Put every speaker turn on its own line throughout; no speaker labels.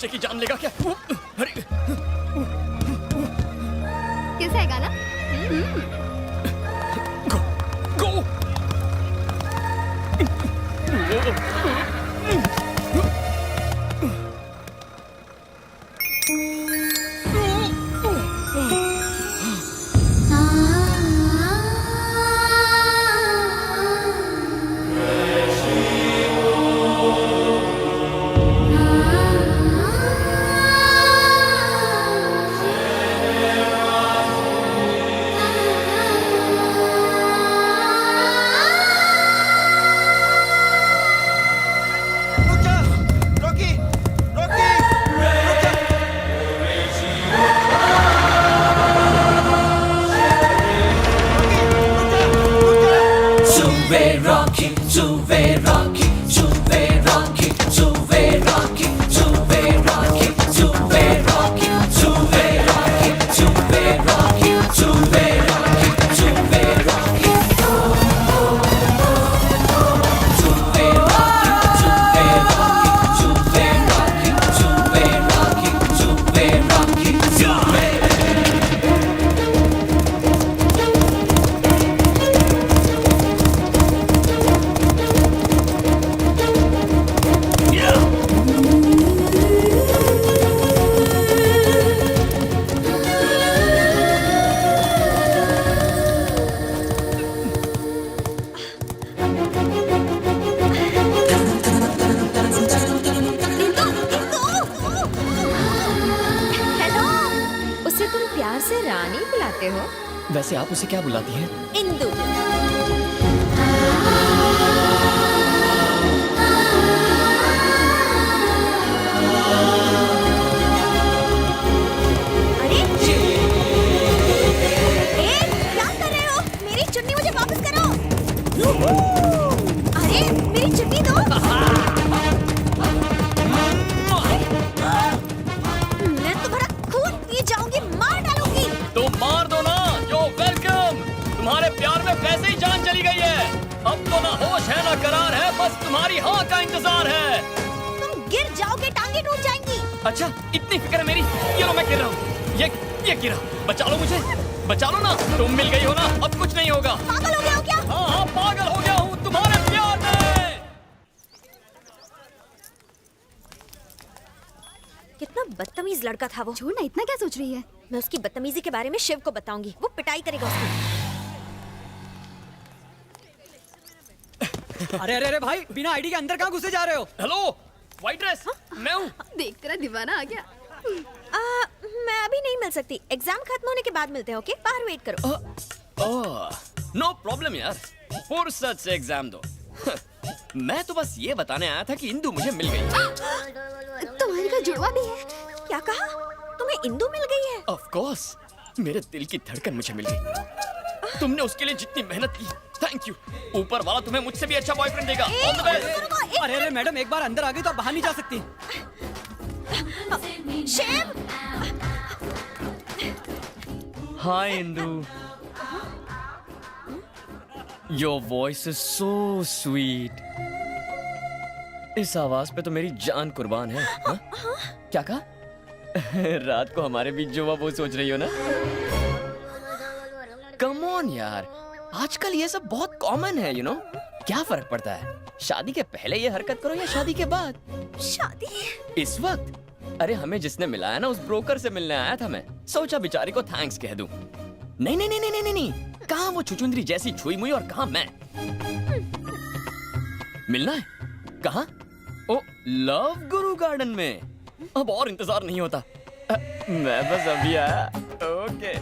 बच्चे की जान लेगा क्या? अरे
कैसा है गाना?
गो गो।
प्यार से रानी बुलाते हो?
वैसे आप उसे क्या बुलाती हैं?
इंदु। अरे क्या कर रहे हो? मेरी चुन्नी मुझे वापस करो। अरे मेरी चुन्नी दो। मैं तुम्हारा खून पी जाऊंगी, मार डालूंगी।
तो मार दो ना। यो वेलकम। तुम्हारे प्यार में वैसे ही जान चली गई है। अब तो ना होश है ना करार है, बस तुम्हारी हाँ का इंतजार है।
तुम गिर जाओगे, टांगे टूट जाएंगी।
अच्छा, इतनी फिक्र है मेरी। ये लो मैं गिर रहा हूँ। ये गिरा। बचा लो मुझे, बचा लो ना। तुम मिल गई हो ना, अब कुछ नहीं होगा।
पागल हो गया हो क्या?
हाँ, पागल हो गया हूँ तुम्हारे प्यार में।
कितना बदतमीज लड़का था वो। छोड़ ना, इतना क्या सोच रही है? मैं उसकी बदतमीजी के बारे में शिव को बताऊंगी, वो पिटाई करेगा उसकी।
अरे अरे अरे भाई, बिना आईडी के अंदर कहाँ घुसे जा रहे हो?
Hello, white dress. मैं हूँ।
देख तेरा दीवाना आ गया।
मैं अभी नहीं मिल सकती, एग्जाम खत्म होने के बाद मिलते हैं, ओके? बाहर वेट करो।
नो प्रॉब्लम यार, फुर्सत से एग्जाम दो। मैं तो बस ये बताने आया था कि इंदु मुझे मिल गई।
तुम्हारे का जुड़वा भी है?
क्या कहा? तुम्हें इंदु मिल गई है?
ऑफ कोर्स, मेरे दिल की धड़कन मुझे मिल गई। तुमने उसके लिए जितनी मेहनत की, थैंक यू। ऊपर वाला तुम्हें मुझसे भी अच्छा बॉयफ्रेंड देगा। All the best.
अरे अरे मैडम, एक बार अंदर आ गई तो आप बाहर नहीं जा सकती।
Shiv!
Hi Indu. Your voice is so sweet. इस आवाज पे तो मेरी जान कुर्बान है। हा? क्या कहा? रात को हमारे बीच जो हुआ वो सोच रही हो ना? कम ऑन यार, आजकल ये सब बहुत कॉमन है, यू नो। क्या फर्क पड़ता है, शादी के पहले ये हरकत करो या शादी के बाद?
शादी?
इस वक्त? अरे हमें जिसने मिलाया ना, उस ब्रोकर से मिलने आया था मैं। सोचा बेचारी को थैंक्स कह दूं। नहीं नहीं नहीं नहीं नहीं नहीं, कहाँ वो छुचुंदरी जैसी छुई मुई और कहाँ मैं। मिलना है? कहाँ? ओ, लव गुरु गार्डन में। अब और इंतजार नहीं होता। मैं बस अभी आया। ओके।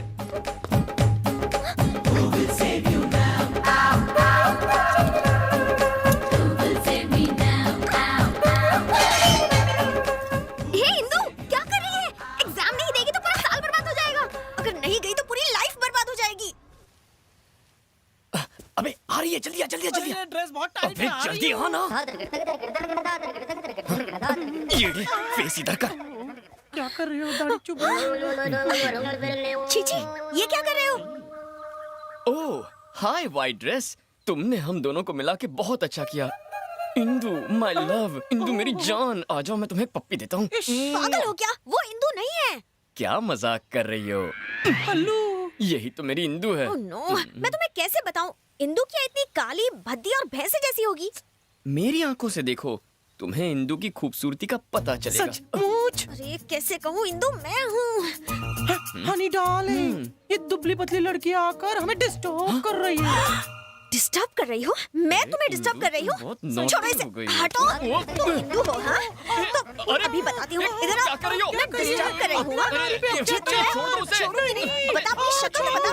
हे इंदु, क्या कर रही है? एग्जाम नहीं देगी तो पूरा साल बर्बाद हो जाएगा। अगर नहीं गई तो पूरी लाइफ बर्बाद हो जाएगी।
अबे आ रही है, जल्दी आ, जल्दी आ, जल्दी आ।
ड्रेस बहुत टाइट
अबे
है।
जल्दी आ ना। ये फेस इधर कर।
क्या कर रहे हो? दाढ़ी चुभ रही है।
चीची, ये क्या कर रहे हो?
ओह, हाय व्हाइट ड्रेस। तुमने हम दोनों को मिला के बहुत अच्छा किया। इंदु माय लव, इंदु मेरी जान, आ जाओ मैं तुम्हें पप्पी देता हूँ।
पागल हो क्या? वो इंदु नहीं है।
क्या मजाक कर रही हो?
हल्लू
यही तो मेरी इंदु है।
ओह नो, मैं तुम्हें कैसे बताऊं? इंदु क्या इतनी काली, भद्दी और भैंस जैसी होगी?
मेरी आंखों से देखो, तुम्हें इंदु की खूबसूरती का पता चलेगा।
सचमुच?
अरे कैसे कहूँ, इंदु मैं हूँ।
हनी डार्लिंग, ये दुबली पतली लड़की आकर हमें डिस्टर्ब कर रही है।
डिस्टर्ब कर रही हो? मैं तुम्हें डिस्टर्ब कर रही
बहुत
हूँ?
नौटंकी
छोड़ो इसे,
हो गई।
हटो। तुम इंदु हो, हाँ? तो
अरे,
अभी बताती हूँ। इधर
क्या
आओ।
कर रही हो?
मैं डिस्टर्ब कर रही हूँ।
अरे,
मुझे तो है।
छोड़ दो उसे।
छोड़ो नहीं। बता अपनी शक्ल तो बता।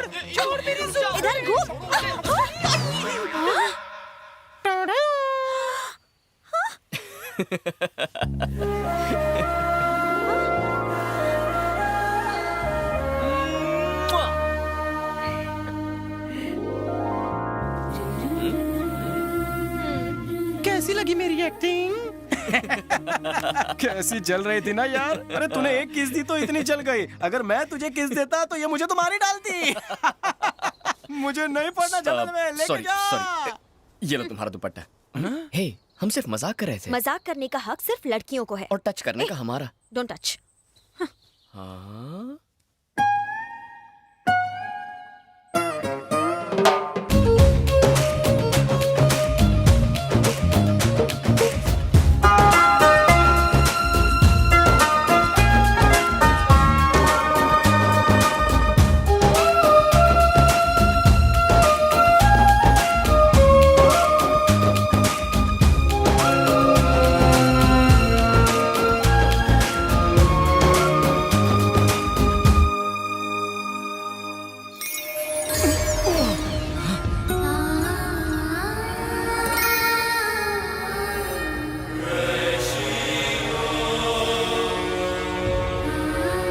इधर घूम।
टाड़ा। कैसी लगी मेरी एक्टिंग?
कैसी जल रही थी ना यार। अरे तूने एक किस दी तो इतनी जल गई। अगर मैं तुझे किस देता तो ये मुझे तो मार ही डालती। मुझे नहीं पड़ना जलन में, लेके
सॉरी
जा।
सॉरी, ये लो तुम्हारा दुपट्टा। हे, हम सिर्फ मजाक कर रहे थे।
मजाक करने का हक सिर्फ लड़कियों को है।
और टच करने का हमारा।
Don't touch.
हाँ?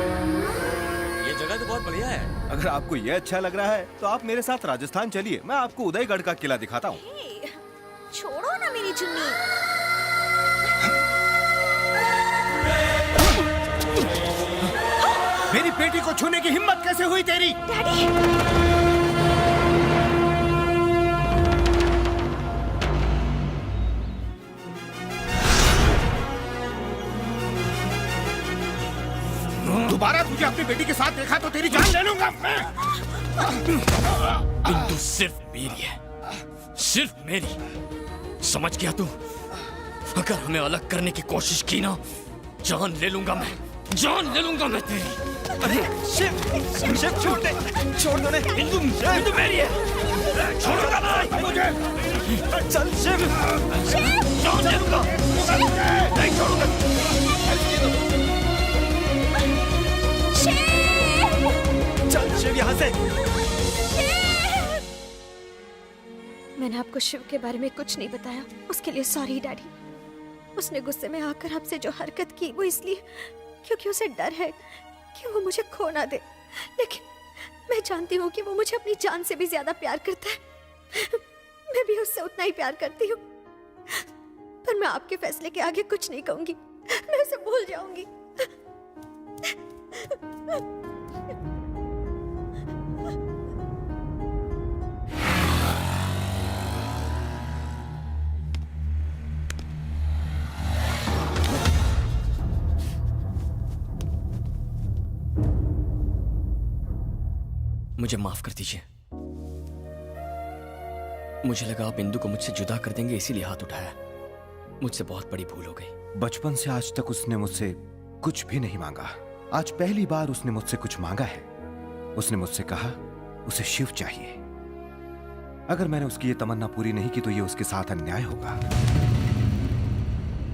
ये जगह तो बहुत बढ़िया है।
अगर आपको ये अच्छा लग रहा है तो आप मेरे साथ राजस्थान चलिए। मैं आपको उदयगढ़ का किला दिखाता हूँ।
हे, छोड़ो ना मेरी चुन्नी।
मेरी बेटी को छूने की हिम्मत कैसे हुई तेरी?
डैडी।
दोबारा तुझे अपनी बेटी के साथ देखा तो तेरी जान ले लूंगा मैं।
इंदु सिर्फ मेरी है, सिर्फ मेरी। समझ गया तू? अगर हमें अलग करने की कोशिश की ना, जान ले लूंगा मैं, जान ले लूंगा मैं तेरी।
अरे शिव, शिव छोड़ दे, छोड़ दो ने।
इंदु, इंदु मेरी है, छोड़ूंगा नहीं
मुझे। चल शिव,
जान ले लूंगा, नहीं छोड़ूंगा।
चल शिव यहाँ से।
मैंने आपको शिव के बारे में कुछ नहीं बताया, उसके लिए सॉरी डैडी। उसने गुस्से में आकर आपसे जो हरकत की वो इसलिए क्योंकि उसे डर है कि वो मुझे खो ना दे। लेकिन मैं जानती हूँ कि वो मुझे अपनी जान से भी ज्यादा प्यार करता है। मैं भी उससे उतना ही प्यार करती हूँ। पर मैं आपके फैसले के आगे कुछ नहीं कहूंगी, मैं उसे भूल जाऊंगी।
मुझे माफ कर दीजिए। मुझे लगा आप इंदु को मुझसे जुदा कर देंगे, इसीलिए हाथ उठाया। मुझसे बहुत बड़ी भूल हो गई।
बचपन से आज तक उसने मुझसे कुछ भी नहीं मांगा। आज पहली बार उसने मुझसे कुछ मांगा है। उसने मुझसे कहा उसे शिव चाहिए। अगर मैंने उसकी ये तमन्ना पूरी नहीं की तो ये उसके साथ अन्याय होगा।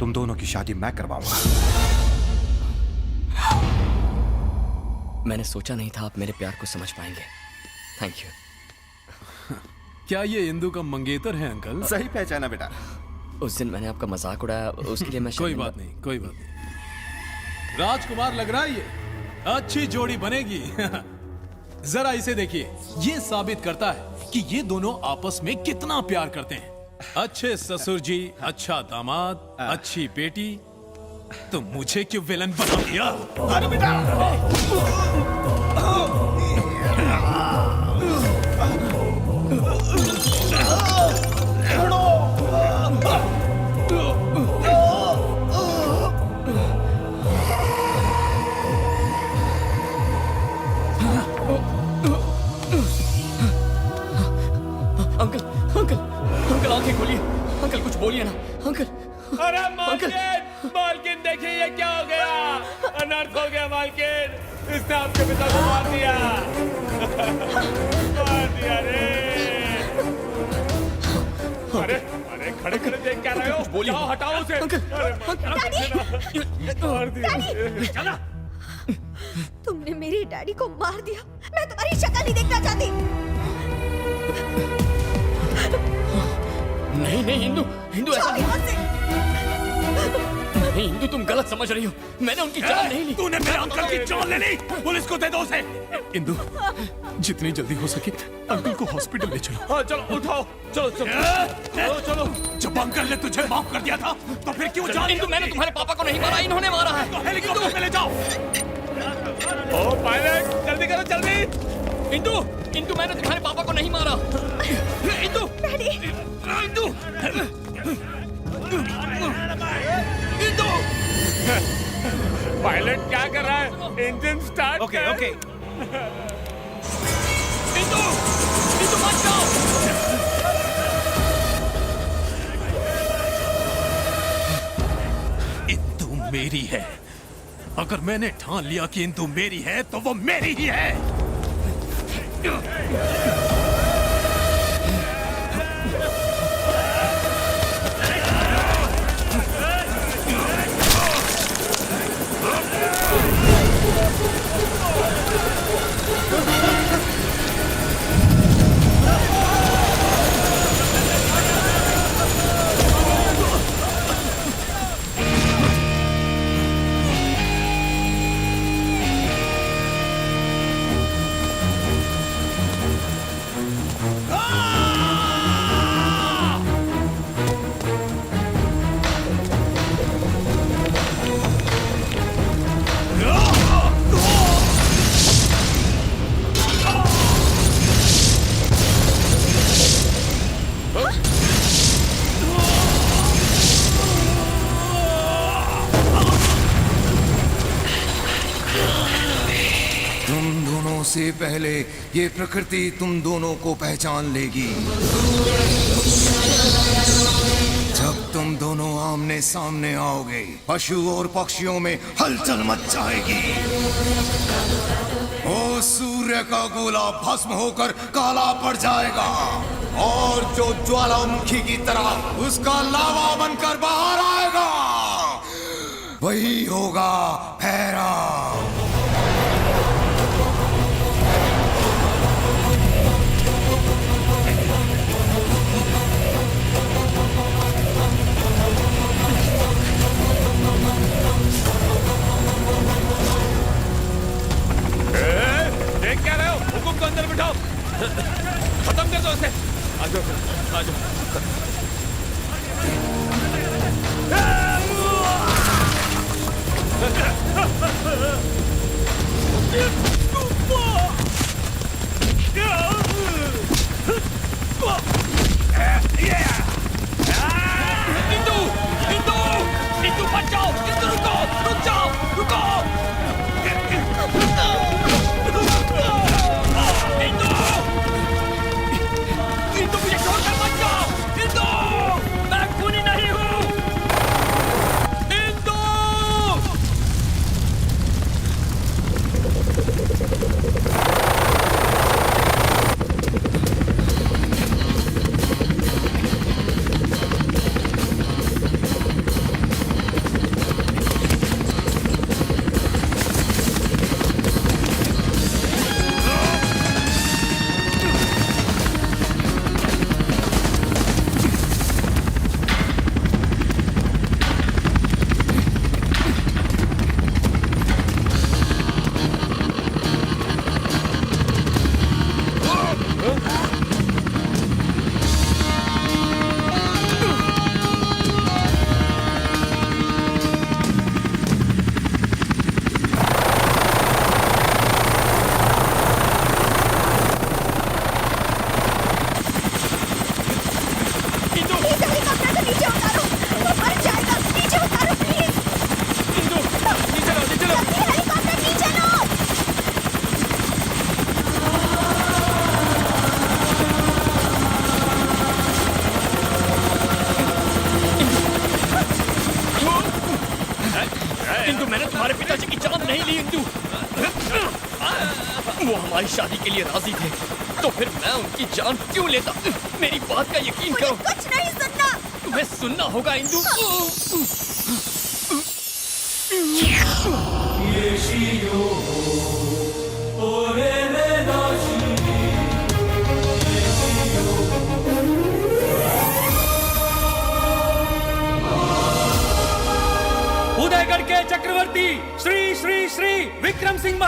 तुम दोनों की शादी मैं करवाऊंगा।
मैंने सोचा नहीं था आप मेरे प्यार को समझ पाएंगे। Thank you.
क्या ये इंदु का मंगेतर है अंकल?
सही पहचाना बेटा।
उस दिन मैंने आपका मजाक उड़ाया, उसके लिए मैं
कोई
शर्मिंदा-
बात नहीं, कोई बात नहीं। राजकुमार लग रहा है ये अच्छी जोड़ी बनेगी। जरा इसे देखिए, ये साबित करता है कि ये दोनों आपस में कितना प्यार करते हैं। अच्छे ससुर जी, अच्छा दामाद, अच्छी बेटी। तो मुझे क्यों विलन बना दिया?
अरे बेटा,
अंकल कुछ बोलिए ना अंकल।
अरे मालकिन, मालकिन देखिए ये क्या हो गया, अनर्थ हो गया मालकिन, इसने आपके पिता को मार दिया, मार दिया रे। अरे अरे खड़े खड़े देख क्या रहे हो,
बोलिए।
जाओ हटाओ उसे।
अंकल,
अरे मार दिया। चला।
तुमने मेरे डैडी को मार दिया। मैं तुम्हारी शक्ल नहीं देखना चाहती।
नहीं नहीं हिंदू, हिंदू ऐसा
जाओ
नहीं।
यहाँ से।
नहीं हिंदू तुम गलत समझ रही हो, मैंने उनकी जान नहीं ली।
तूने मेरे अंकल की जान ले ली, पुलिस को दे दो उसे। इंदु, जितनी जल्दी हो सके अंकल को हॉस्पिटल ले चलो।
हाँ चलो उठाओ, चलो चलो चलो चलो।
जब अंकल ने तुझे माफ कर दिया था तो फिर क्यों जान?
हिंदू मैंने तुम्हारे पापा को नहीं मारा, इन्होंने मारा है।
तो हेलीकॉप्टर में ले जाओ।
ओ पायलट जल्दी करो जल्दी।
इंदु, इंदु मैंने तुम्हारे पापा को नहीं मारा। इंदु,
डैडी,
इंदु, इंदु।
पायलट क्या कर रहा है, engine start
okay okay.
Indu, Indu मत जाओ।
इंदु मेरी है। अगर मैंने ठान लिया कि इंदु मेरी है तो वो मेरी ही है।
तुम दोनों से पहले ये प्रकृति तुम दोनों को पहचान लेगी। जब तुम दोनों आमने सामने आओगे, पशु और पक्षियों में हलचल मच जाएगी। ओ सूर्य का गोला भस्म होकर काला पड़ जाएगा और जो ज्वालामुखी की तरह उसका लावा बनकर बाहर आएगा, वही होगा भैरव।
देख क्या रहे हो, हुकुम को अंदर बिठाओ, खत्म कर दो उसे। आ जाओ आ जाओ।
की जान नहीं ली इंदु। वो हमारी शादी के लिए राजी थे, तो फिर मैं उनकी जान क्यों लेता? मेरी बात का यकीन करो।
कुछ नहीं सुनना।
तुम्हें सुनना होगा इंदु।
उदयगढ़ के चक्रवर्ती श्री श्री श्री विक्रम सिंह